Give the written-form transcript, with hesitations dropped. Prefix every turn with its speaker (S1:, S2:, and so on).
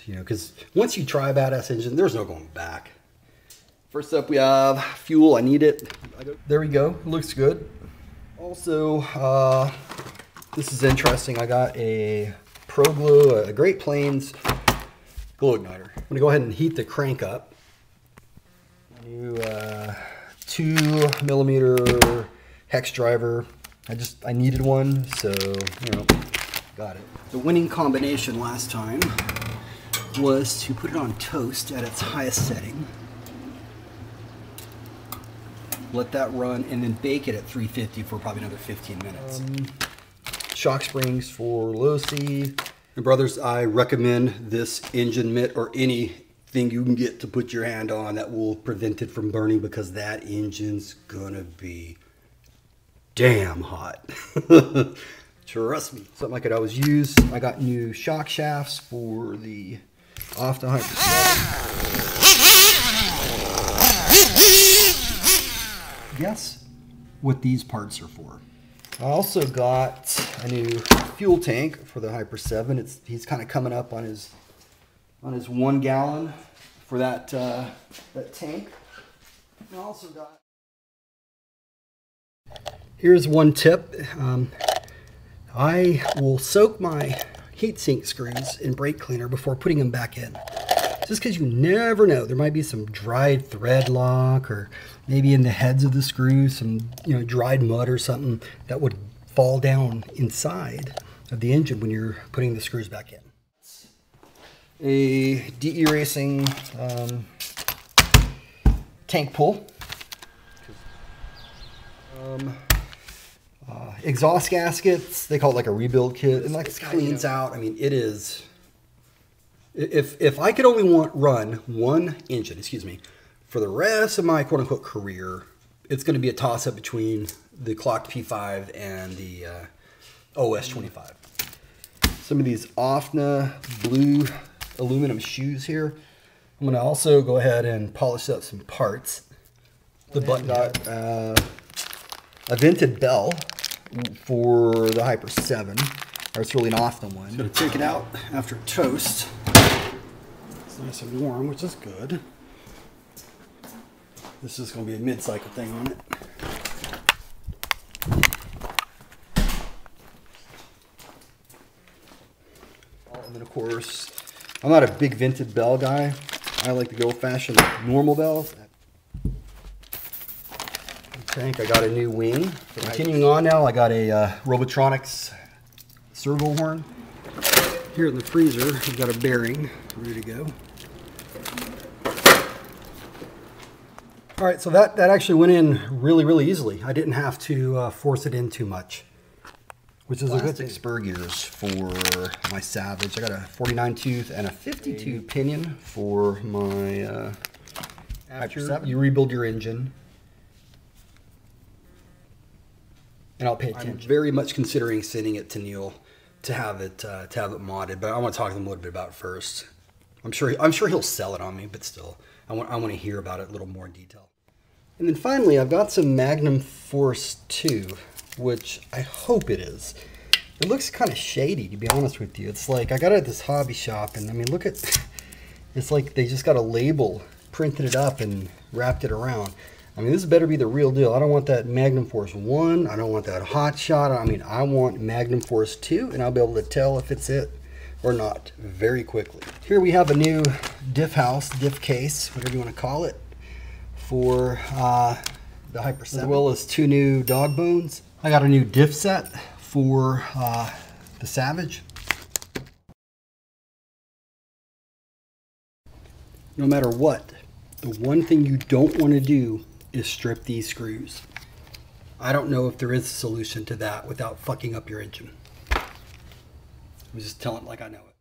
S1: you know, because once you try a badass engine, there's no going back. First up, we have fuel. I need it. There we go. It looks good. Also, this is interesting. I got a Pro Glow, a Great Plains glow igniter. I'm gonna go ahead and heat the crank up. New 2mm hex driver. I needed one, so you know, got it. The winning combination last time was to put it on toast at its highest setting. Let that run and then bake it at 350 for probably another 15 minutes. Shock springs for Losi. And brothers, I recommend this engine mitt or anything you can get to put your hand on that will prevent it from burning, because that engine's gonna be damn hot. Trust me. Something I could always use. I got new shock shafts for the OFNA Hyper 7. Guess what these parts are for. I also got a new fuel tank for the Hyper 7. He's kind of coming up on his 1 gallon for that tank. I also got. Here's one tip. I will soak my heatsink screws in brake cleaner before putting them back in. Just because you never know, there might be some dried thread lock, or maybe in the heads of the screws, some dried mud or something that would fall down inside of the engine when you're putting the screws back in. A DE Racing tank pull. Exhaust gaskets, they call it like a rebuild kit, and like it cleans out. I mean, it is. If I could only run one engine, for the rest of my quote-unquote career, it's going to be a toss-up between the clocked P5 and the OS 25. Some of these OFNA blue aluminum shoes here. I'm going to also go ahead and polish up some parts. The button got a vented bell for the Hyper 7. Or it's really an OFNA one. I'm going to take it out after toast. It's nice and warm, which is good. This is going to be a mid-cycle thing on it. And then, of course, I'm not a big vented bell guy. I like to go old-fashioned normal bells. Tank, I got a new wing. Continuing on now, I got a Robotronics servo horn. Here in the freezer, we've got a bearing ready to go. All right, so that actually went in really easily. I didn't have to force it in too much, which is a good thing. Spur gears for my Savage. I got a 49 tooth and a 52 pinion for my Hyper 7. You rebuild your engine, and I'll pay attention. I'm very much considering sending it to Neil to have it modded, but I want to talk to him a little bit about it first. I'm sure he'll sell it on me, but still, I want to hear about it a little more in detail. And then finally, I've got some Magnum Force 2, which I hope it is. It looks kind of shady, to be honest with you. It's like I got it at this hobby shop, and I mean, look at, it's like they just got a label, printed it up, and wrapped it around. I mean, this better be the real deal. I don't want that Magnum Force 1. I don't want that Hot Shot. I mean, I want Magnum Force 2, and I'll be able to tell if it's it or not very quickly. Here we have a new diff house, diff case, whatever you want to call it, for the Hyper 7, as well as 2 new dog bones. I got a new diff set for the Savage. No matter what, the one thing you don't want to do is strip these screws. I don't know if there is a solution to that without fucking up your engine. I'm just telling it like I know it.